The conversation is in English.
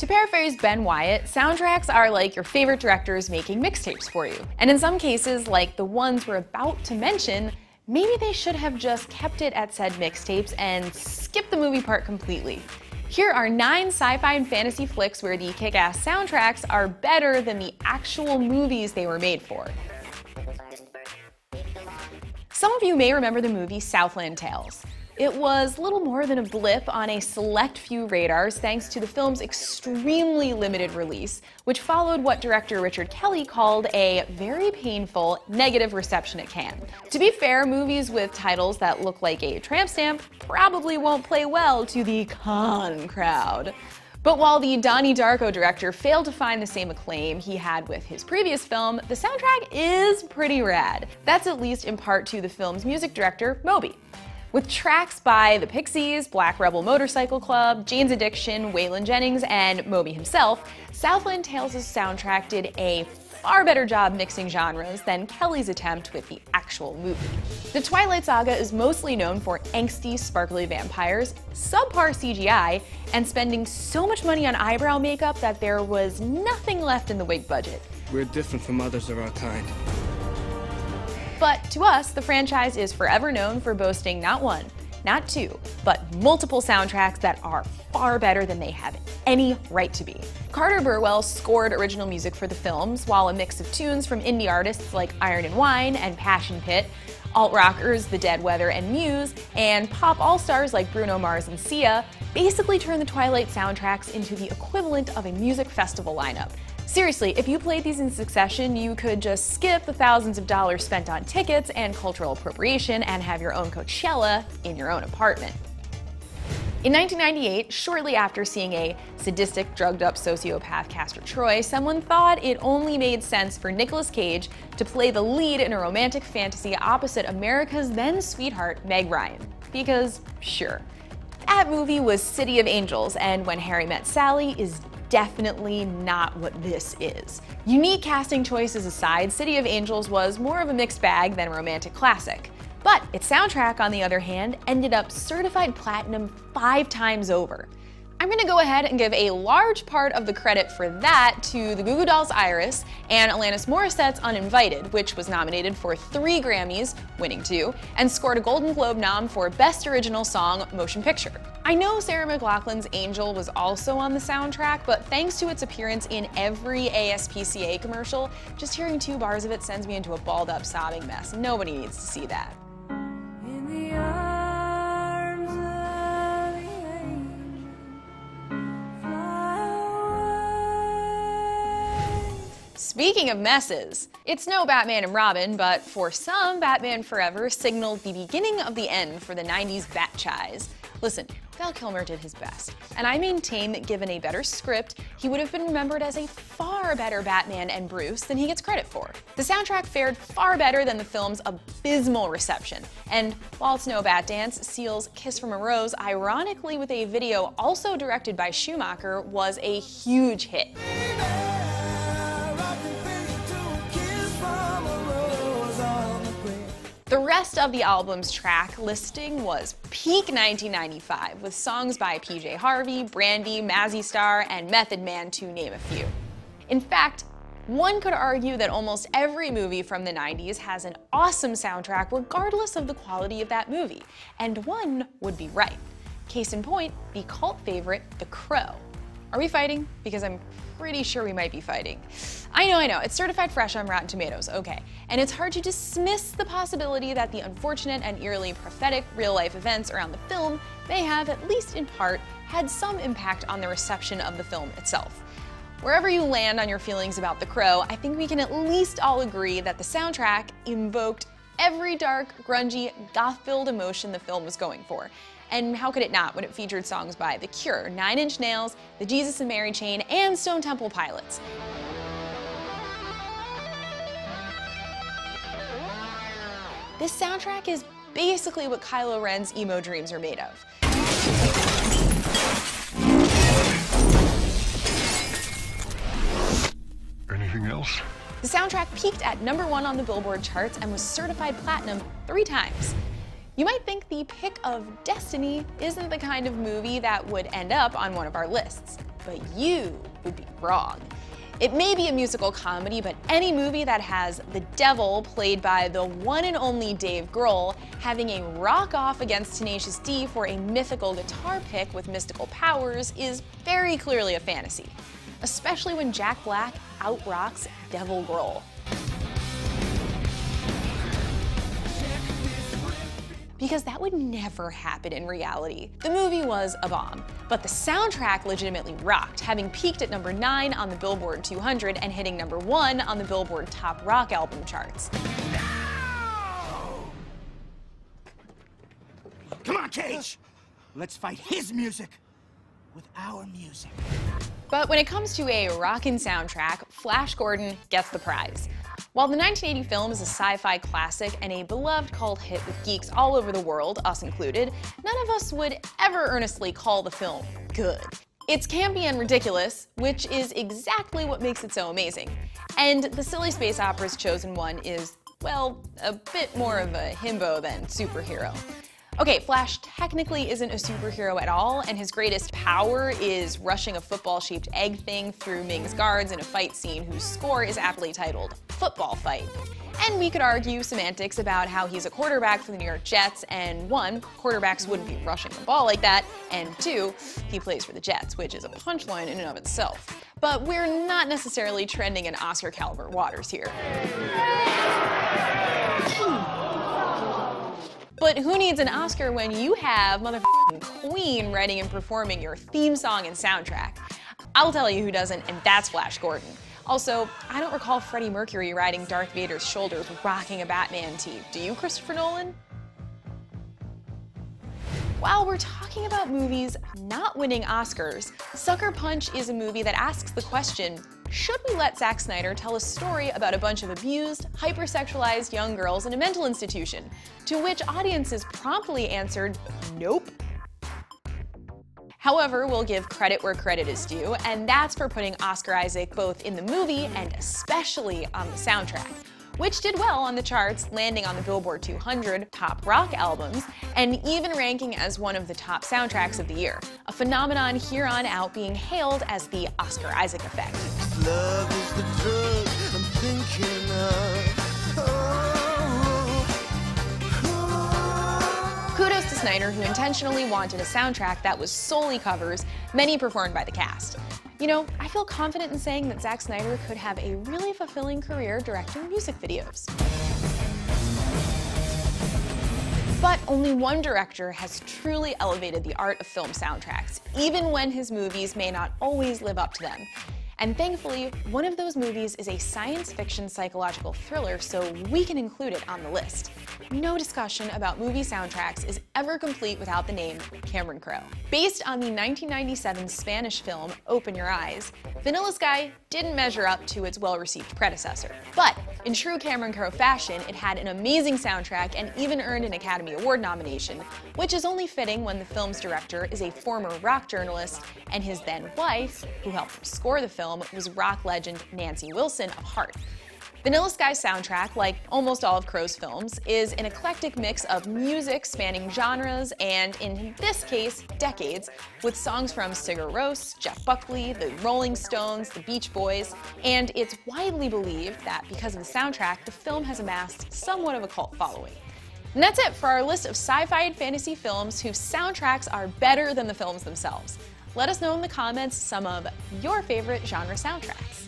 To paraphrase Ben Wyatt, soundtracks are like your favorite directors making mixtapes for you. And in some cases, like the ones we're about to mention, maybe they should have just kept it at said mixtapes and skipped the movie part completely. Here are 9 sci-fi and fantasy flicks where the kick-ass soundtracks are better than the actual movies they were made for. Some of you may remember the movie Southland Tales. It was little more than a blip on a select few radars thanks to the film's extremely limited release, which followed what director Richard Kelly called a very painful negative reception at Cannes. To be fair, movies with titles that look like a tramp stamp probably won't play well to the Cannes crowd. But while the Donnie Darko director failed to find the same acclaim he had with his previous film, the soundtrack is pretty rad. That's at least in part to the film's music director, Moby. With tracks by the Pixies, Black Rebel Motorcycle Club, Jane's Addiction, Waylon Jennings, and Moby himself, Southland Tales' soundtrack did a far better job mixing genres than Kelly's attempt with the actual movie. The Twilight Saga is mostly known for angsty, sparkly vampires, subpar CGI, and spending so much money on eyebrow makeup that there was nothing left in the wig budget. We're different from others of our kind. But to us, the franchise is forever known for boasting not one, not two, but multiple soundtracks that are far better than they have any right to be. Carter Burwell scored original music for the films, while a mix of tunes from indie artists like Iron and Wine and Passion Pit, alt-rockers The Dead Weather and Muse, and pop all-stars like Bruno Mars and Sia basically turned the Twilight soundtracks into the equivalent of a music festival lineup. Seriously, if you played these in succession, you could just skip the thousands of dollars spent on tickets and cultural appropriation and have your own Coachella in your own apartment. In 1998, shortly after seeing a sadistic, drugged-up sociopath Castor Troy, someone thought it only made sense for Nicolas Cage to play the lead in a romantic fantasy opposite America's then-sweetheart Meg Ryan. Because, sure. That movie was City of Angels, and When Harry Met Sally is definitely not what this is. Unique casting choices aside, City of Angels was more of a mixed bag than a romantic classic. But its soundtrack, on the other hand, ended up certified platinum 5 times over. I'm gonna go ahead and give a large part of the credit for that to the Goo Goo Dolls' Iris and Alanis Morissette's Uninvited, which was nominated for 3 Grammys, winning 2, and scored a Golden Globe nom for Best Original Song Motion Picture. I know Sarah McLachlan's Angel was also on the soundtrack, but thanks to its appearance in every ASPCA commercial, just hearing 2 bars of it sends me into a balled-up sobbing mess. Nobody needs to see that. Speaking of messes, it's no Batman and Robin, but for some, Batman Forever signaled the beginning of the end for the 90s Bat-chise. Listen, Val Kilmer did his best, and I maintain that given a better script, he would have been remembered as a far better Batman and Bruce than he gets credit for. The soundtrack fared far better than the film's abysmal reception, and while it's no Bat Dance, Seal's Kiss from a Rose, ironically with a video also directed by Schumacher, was a huge hit. The rest of the album's track listing was peak 1995, with songs by PJ Harvey, Brandy, Mazzy Star, and Method Man, to name a few. In fact, one could argue that almost every movie from the 90s has an awesome soundtrack regardless of the quality of that movie, and one would be right. Case in point, the cult favorite, The Crow. Are we fighting? Because I'm pretty sure we might be fighting. I know, it's certified fresh on Rotten Tomatoes, okay. And it's hard to dismiss the possibility that the unfortunate and eerily prophetic real-life events around the film may have, at least in part, had some impact on the reception of the film itself. Wherever you land on your feelings about The Crow, I think we can at least all agree that the soundtrack invoked every dark, grungy, goth-filled emotion the film was going for. And how could it not when it featured songs by The Cure, 9 Inch Nails, the Jesus and Mary Chain, and Stone Temple Pilots. This soundtrack is basically what Kylo Ren's emo dreams are made of. Anything else? The soundtrack peaked at #1 on the Billboard charts and was certified platinum 3 times. You might think the pick of Destiny isn't the kind of movie that would end up on one of our lists. but you would be wrong. It may be a musical comedy, but any movie that has the devil, played by the one and only Dave Grohl, having a rock-off against Tenacious D for a mythical guitar pick with mystical powers is very clearly a fantasy, especially when Jack Black out-rocks Devil Grohl. Because that would never happen in reality. The movie was a bomb, but the soundtrack legitimately rocked, having peaked at number 9 on the Billboard 200 and hitting number 1 on the Billboard Top Rock Album charts. Come on, Cage! Let's fight his music with our music. But when it comes to a rockin' soundtrack, Flash Gordon gets the prize. While the 1980 film is a sci-fi classic and a beloved cult hit with geeks all over the world, us included, none of us would ever earnestly call the film good. It's campy and ridiculous, which is exactly what makes it so amazing. And the silly space opera's chosen one is, well, a bit more of a himbo than superhero. Okay, Flash technically isn't a superhero at all, and his greatest power is rushing a football-shaped egg thing through Ming's guards in a fight scene whose score is aptly titled Football Fight. And we could argue semantics about how he's a quarterback for the New York Jets, and 1, quarterbacks wouldn't be rushing the ball like that, and 2, he plays for the Jets, which is a punchline in and of itself. But we're not necessarily trending in Oscar-caliber waters here. But who needs an Oscar when you have motherfucking Queen writing and performing your theme song and soundtrack? I'll tell you who doesn't, and that's Flash Gordon. Also, I don't recall Freddie Mercury riding Darth Vader's shoulders rocking a Batman tee. Do you, Christopher Nolan? While we're talking about movies not winning Oscars, Sucker Punch is a movie that asks the question, should we let Zack Snyder tell a story about a bunch of abused, hypersexualized young girls in a mental institution? To which audiences promptly answered, nope. However, we'll give credit where credit is due, and that's for putting Oscar Isaac both in the movie and especially on the soundtrack, which did well on the charts, landing on the Billboard 200 Top Rock Albums, and even ranking as one of the top soundtracks of the year, a phenomenon here on out being hailed as the Oscar Isaac effect. Love is the drug I'm thinking of. Kudos to Snyder, who intentionally wanted a soundtrack that was solely covers, many performed by the cast. You know, I feel confident in saying that Zack Snyder could have a really fulfilling career directing music videos. But only one director has truly elevated the art of film soundtracks, even when his movies may not always live up to them. And thankfully, one of those movies is a science fiction psychological thriller, so we can include it on the list. No discussion about movie soundtracks is ever complete without the name Cameron Crowe. Based on the 1997 Spanish film Open Your Eyes, Vanilla Sky didn't measure up to its well-received predecessor. But in true Cameron Crowe fashion, it had an amazing soundtrack and even earned an Academy Award nomination, which is only fitting when the film's director is a former rock journalist and his then wife, who helped him score the film, was rock legend Nancy Wilson of Heart. Vanilla Sky's soundtrack, like almost all of Crowe's films, is an eclectic mix of music spanning genres and, in this case, decades, with songs from Sigur Rós, Jeff Buckley, the Rolling Stones, the Beach Boys, and it's widely believed that because of the soundtrack, the film has amassed somewhat of a cult following. And that's it for our list of sci-fi and fantasy films whose soundtracks are better than the films themselves. Let us know in the comments some of your favorite genre soundtracks.